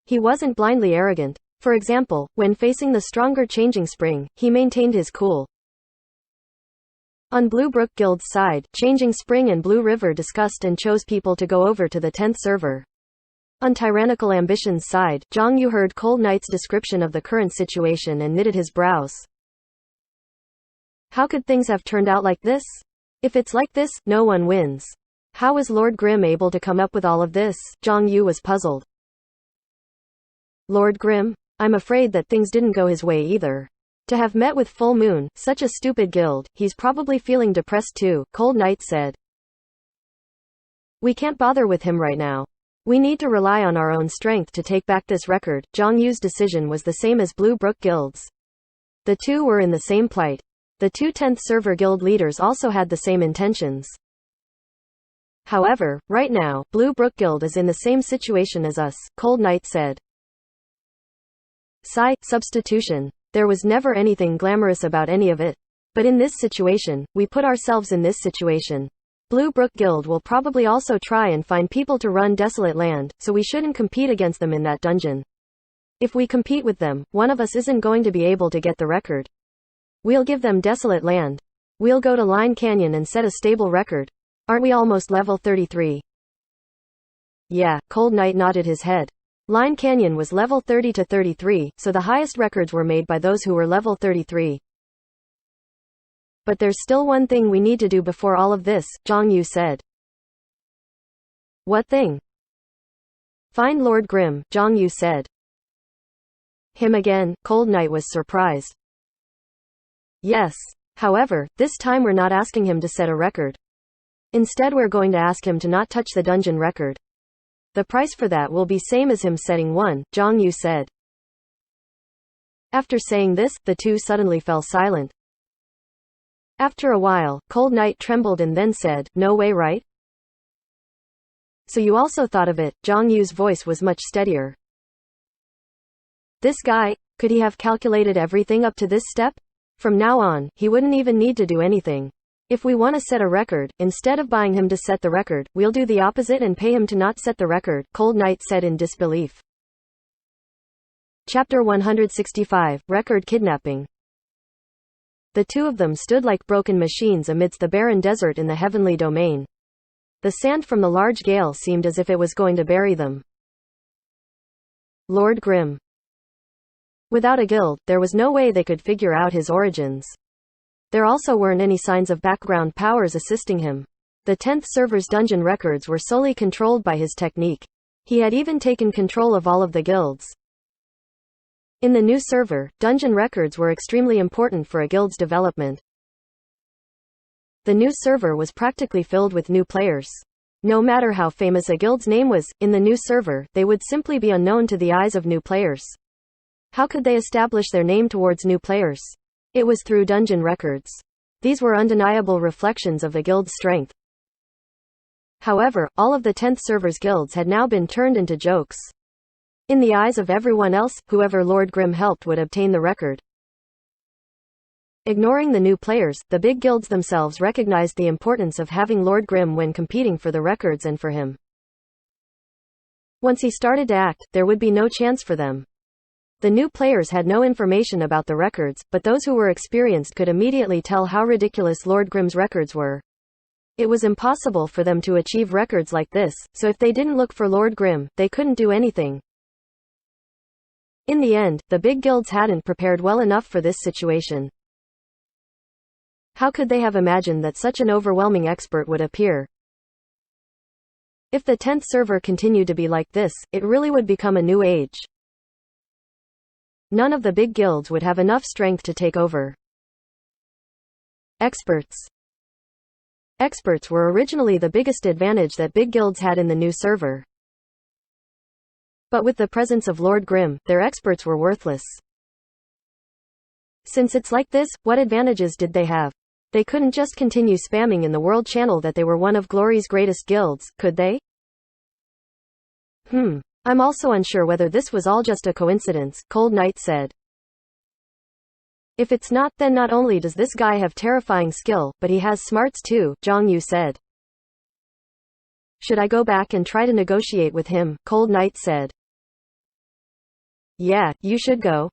He wasn't blindly arrogant. For example, when facing the stronger Changing Spring, he maintained his cool. On Blue Brook Guild's side, Changing Spring and Blue River discussed and chose people to go over to the 10th server. On Tyrannical Ambition's side, Zhang Yu heard Cold Knight's description of the current situation and knitted his brows. How could things have turned out like this? If it's like this, no one wins. How was Lord Grimm able to come up with all of this? Zhang Yu was puzzled. Lord Grimm? I'm afraid that things didn't go his way either. To have met with Full Moon, such a stupid guild, he's probably feeling depressed too, Cold Knight said. We can't bother with him right now. We need to rely on our own strength to take back this record. Zhang Yu's decision was the same as Blue Brook Guild's. The two were in the same plight. The 2 10th server guild leaders also had the same intentions. However, right now, Blue Brook Guild is in the same situation as us, Cold Knight said. Sigh, substitution. There was never anything glamorous about any of it. But in this situation, we put ourselves in this situation. Blue Brook Guild will probably also try and find people to run Desolate Land, so we shouldn't compete against them in that dungeon. If we compete with them, one of us isn't going to be able to get the record. We'll give them Desolate Land. We'll go to Line Canyon and set a stable record. Aren't we almost level 33? Yeah, Cold Knight nodded his head. Line Canyon was level 30 to 33, so the highest records were made by those who were level 33. But there's still one thing we need to do before all of this, Zhang Yu said. What thing? Find Lord Grimm, Zhang Yu said. Him again? Cold Knight was surprised. Yes. However, this time we're not asking him to set a record. Instead we're going to ask him to not touch the dungeon record. The price for that will be same as him setting one, Zhang Yu said. After saying this, the two suddenly fell silent. After a while, Cold Knight trembled and then said, no way, right? So you also thought of it. Zhang Yu's voice was much steadier. This guy, could he have calculated everything up to this step? From now on, he wouldn't even need to do anything. If we want to set a record, instead of buying him to set the record, we'll do the opposite and pay him to not set the record, Cold Knight said in disbelief. Chapter 165, Record Kidnapping. The two of them stood like broken machines amidst the barren desert in the heavenly domain. The sand from the large gale seemed as if it was going to bury them. Lord Grimm. Without a guild, there was no way they could figure out his origins. There also weren't any signs of background powers assisting him. The 10th server's dungeon records were solely controlled by his technique. He had even taken control of all of the guilds. In the new server, dungeon records were extremely important for a guild's development. The new server was practically filled with new players. No matter how famous a guild's name was, in the new server, they would simply be unknown to the eyes of new players. How could they establish their name towards new players? It was through dungeon records. These were undeniable reflections of the guild's strength. However, all of the 10th server's guilds had now been turned into jokes. In the eyes of everyone else, whoever Lord Grimm helped would obtain the record. Ignoring the new players, the big guilds themselves recognized the importance of having Lord Grimm when competing for the records and for him. Once he started to act, there would be no chance for them. The new players had no information about the records, but those who were experienced could immediately tell how ridiculous Lord Grimm's records were. It was impossible for them to achieve records like this, so if they didn't look for Lord Grimm, they couldn't do anything. In the end, the big guilds hadn't prepared well enough for this situation. How could they have imagined that such an overwhelming expert would appear? If the 10th server continued to be like this, it really would become a new age. None of the big guilds would have enough strength to take over. Experts. Experts were originally the biggest advantage that big guilds had in the new server. But with the presence of Lord Grimm, their experts were worthless. Since it's like this, what advantages did they have? They couldn't just continue spamming in the world channel that they were one of Glory's greatest guilds, could they? I'm also unsure whether this was all just a coincidence, Cold Knight said. If it's not, then not only does this guy have terrifying skill, but he has smarts too, Zhang Yu said. Should I go back and try to negotiate with him? Cold Knight said. Yeah, you should go.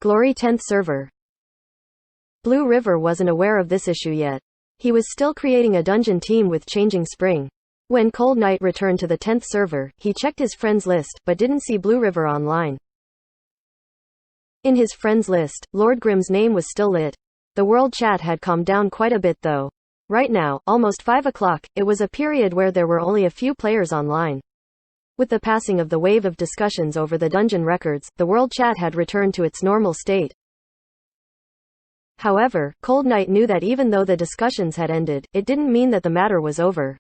Glory 10th server. Blue River wasn't aware of this issue yet. He was still creating a dungeon team with Changing Spring. When Cold Knight returned to the 10th server, he checked his friends list, but didn't see Blue River online. In his friends list, Lord Grimm's name was still lit. The world chat had calmed down quite a bit though. Right now, almost 5 o'clock, it was a period where there were only a few players online. With the passing of the wave of discussions over the dungeon records, the world chat had returned to its normal state. However, Cold Knight knew that even though the discussions had ended, it didn't mean that the matter was over.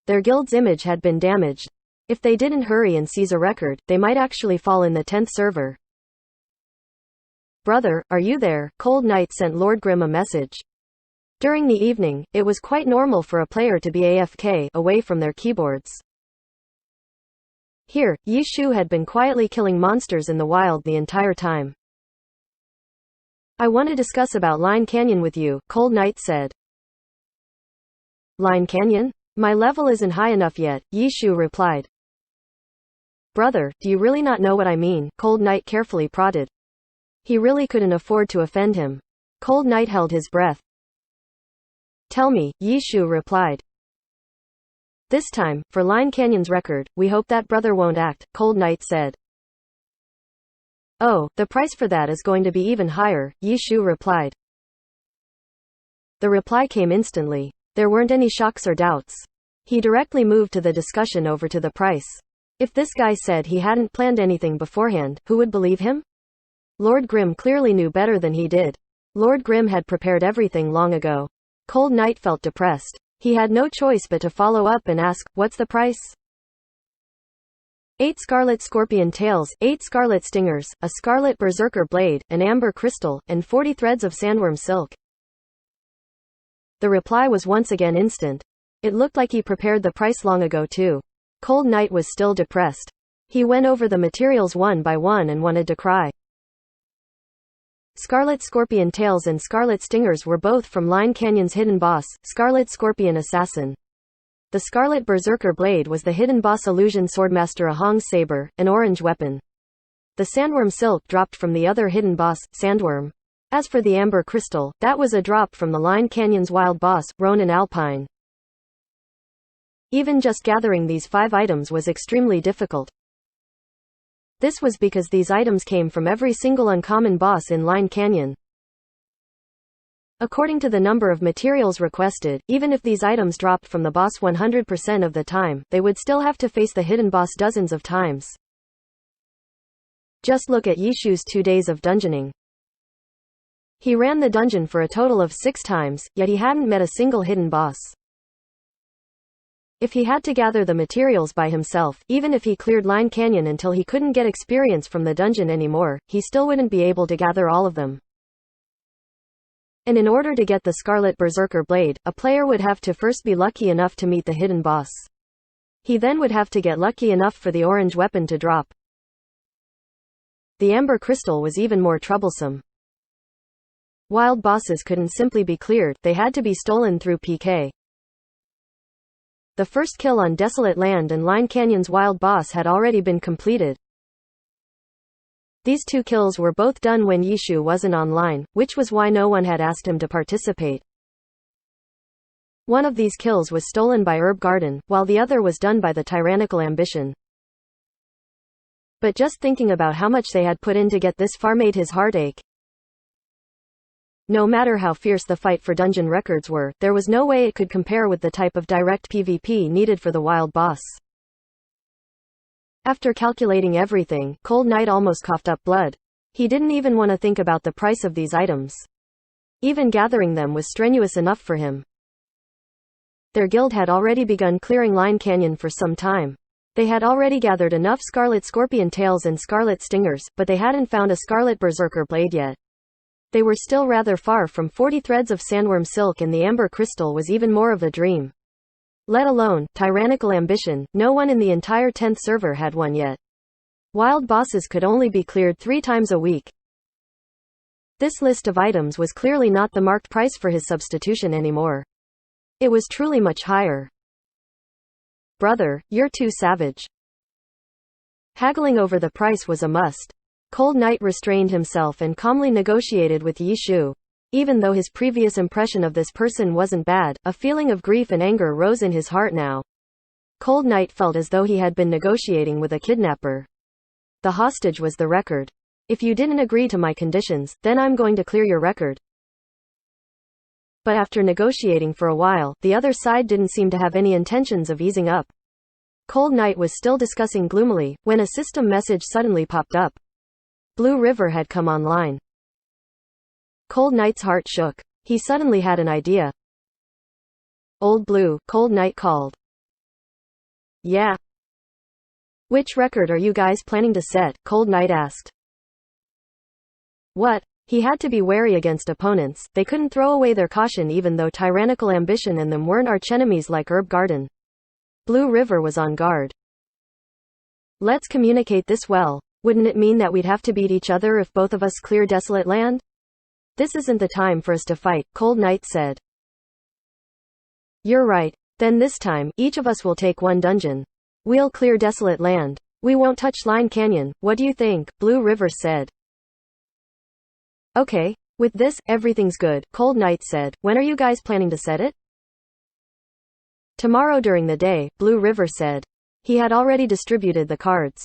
Their guild's image had been damaged. If they didn't hurry and seize a record, they might actually fall in the 10th server. Brother, are you there? Cold Knight sent Lord Grimm a message. During the evening, it was quite normal for a player to be AFK, away from their keyboards. Here, Yi Shu had been quietly killing monsters in the wild the entire time. I want to discuss about Line Canyon with you, Cold Knight said. Line Canyon? My level isn't high enough yet, Yi Shu replied. Brother, do you really not know what I mean? Cold Knight carefully prodded. He really couldn't afford to offend him. Cold Knight held his breath. Tell me, Yi Shu replied. This time, for Line Canyon's record, we hope that brother won't act, Cold Knight said. Oh, the price for that is going to be even higher, Yi Shu replied. The reply came instantly. There weren't any shocks or doubts. He directly moved to the discussion over to the price. If this guy said he hadn't planned anything beforehand, who would believe him? Lord Grimm clearly knew better than he did. Lord Grimm had prepared everything long ago. Cold Knight felt depressed. He had no choice but to follow up and ask, what's the price? 8 scarlet scorpion tails, 8 scarlet stingers, a scarlet berserker blade, an amber crystal, and 40 threads of sandworm silk. The reply was once again instant. It looked like he prepared the price long ago too. Cold Knight was still depressed. He went over the materials one by one and wanted to cry. Scarlet scorpion tails and scarlet stingers were both from Line Canyon's hidden boss, Scarlet Scorpion Assassin. The Scarlet Berserker Blade was the hidden boss illusion swordmaster Ahong's saber, an orange weapon. The sandworm silk dropped from the other hidden boss, Sandworm. As for the amber crystal, that was a drop from the Line Canyon's wild boss, Ronin Alpine. Even just gathering these 5 items was extremely difficult. This was because these items came from every single uncommon boss in Line Canyon. According to the number of materials requested, even if these items dropped from the boss 100% of the time, they would still have to face the hidden boss dozens of times. Just look at Yishu's 2 days of dungeoning. He ran the dungeon for a total of 6 times, yet he hadn't met a single hidden boss. If he had to gather the materials by himself, even if he cleared Line Canyon until he couldn't get experience from the dungeon anymore, he still wouldn't be able to gather all of them. And in order to get the Scarlet Berserker Blade, a player would have to first be lucky enough to meet the hidden boss. He then would have to get lucky enough for the orange weapon to drop. The Amber Crystal was even more troublesome. Wild bosses couldn't simply be cleared, they had to be stolen through PK. The first kill on Desolate Land and Line Canyon's wild boss had already been completed. These 2 kills were both done when Yishu wasn't online, which was why no one had asked him to participate. One of these kills was stolen by Herb Garden, while the other was done by the Tyrannical Ambition. But just thinking about how much they had put in to get this far made his heart ache. No matter how fierce the fight for dungeon records were, there was no way it could compare with the type of direct PvP needed for the wild boss. After calculating everything, Cold Knight almost coughed up blood. He didn't even want to think about the price of these items. Even gathering them was strenuous enough for him. Their guild had already begun clearing Line Canyon for some time. They had already gathered enough Scarlet Scorpion Tails and Scarlet Stingers, but they hadn't found a Scarlet Berserker Blade yet. They were still rather far from 40 threads of sandworm silk, and the Amber Crystal was even more of a dream. Let alone Tyrannical Ambition, no one in the entire 10th server had one yet. Wild bosses could only be cleared 3 times a week. This list of items was clearly not the marked price for his substitution anymore. It was truly much higher. Brother, you're too savage. Haggling over the price was a must. Cold Knight restrained himself and calmly negotiated with Yishu. Even though his previous impression of this person wasn't bad, a feeling of grief and anger rose in his heart now. Cold Knight felt as though he had been negotiating with a kidnapper. The hostage was the record. If you didn't agree to my conditions, then I'm going to clear your record. But after negotiating for a while, the other side didn't seem to have any intentions of easing up. Cold Knight was still discussing gloomily, when a system message suddenly popped up. Blue River had come online. Cold Knight's heart shook. He suddenly had an idea. Old Blue, Cold Knight called. Yeah. Which record are you guys planning to set? Cold Knight asked. What? He had to be wary against opponents. They couldn't throw away their caution even though Tyrannical Ambition and them weren't archenemies like Herb Garden. Blue River was on guard. Let's communicate this well. Wouldn't it mean that we'd have to beat each other if both of us clear Desolate Land? This isn't the time for us to fight, Cold Knight said. You're right. Then this time, each of us will take 1 dungeon. We'll clear Desolate Land. We won't touch Line Canyon. What do you think? Blue River said. Okay. With this, everything's good, Cold Knight said. When are you guys planning to set it? Tomorrow during the day, Blue River said. He had already distributed the cards.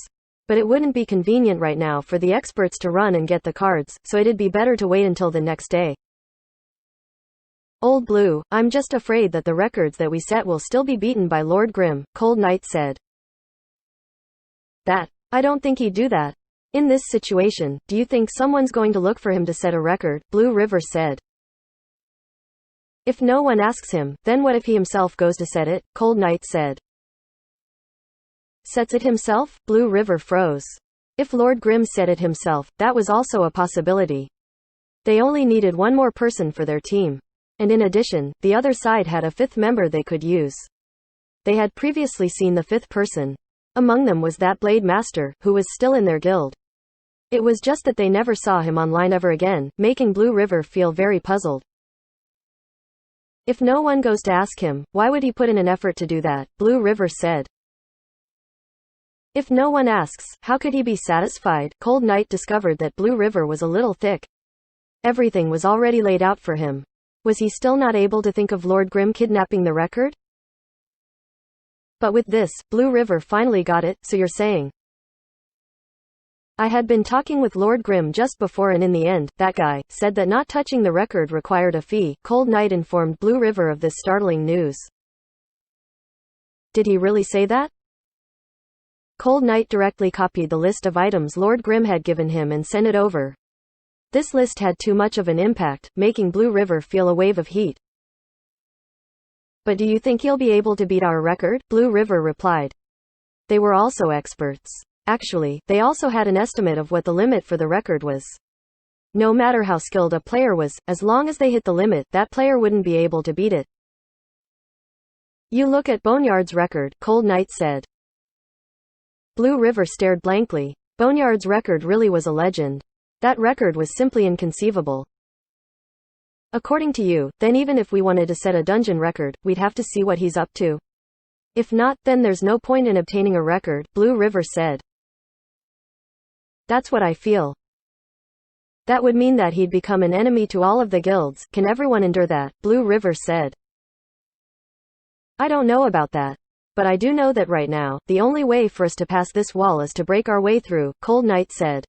But it wouldn't be convenient right now for the experts to run and get the cards, so it'd be better to wait until the next day. Old Blue, I'm just afraid that the records that we set will still be beaten by Lord Grimm, Cold Knight said. I don't think he'd do that. In this situation, do you think someone's going to look for him to set a record? Blue River said. If no one asks him, then what if he himself goes to set it? Cold Knight said. Sets it himself? Blue River froze. If Lord Grimm said it himself, that was also a possibility. They only needed 1 more person for their team. And in addition, the other side had a 5th member they could use. They had previously seen the 5th person. Among them was that Blade Master, who was still in their guild. It was just that they never saw him online ever again, making Blue River feel very puzzled. If no one goes to ask him, why would he put in an effort to do that? Blue River said. If no one asks, how could he be satisfied? Cold Knight discovered that Blue River was a little thick. Everything was already laid out for him. Was he still not able to think of Lord Grimm kidnapping the record? But with this, Blue River finally got it. So you're saying I had been talking with Lord Grimm just before and in the end, that guy said that not touching the record required a fee. Cold Night informed Blue River of this startling news. Did he really say that? Cold Night directly copied the list of items Lord Grimm had given him and sent it over. This list had too much of an impact, making Blue River feel a wave of heat. But do you think he'll be able to beat our record? Blue River replied. They were also experts. Actually, they also had an estimate of what the limit for the record was. No matter how skilled a player was, as long as they hit the limit, that player wouldn't be able to beat it. You look at Boneyard's record, Cold Night said. Blue River stared blankly. Boneyard's record really was a legend. That record was simply inconceivable. According to you, then even if we wanted to set a dungeon record, we'd have to see what he's up to. If not, then there's no point in obtaining a record, Blue River said. That's what I feel. That would mean that he'd become an enemy to all of the guilds. Can everyone endure that? Blue River said. I don't know about that. But I do know that right now, the only way for us to pass this wall is to break our way through, Cold Night said.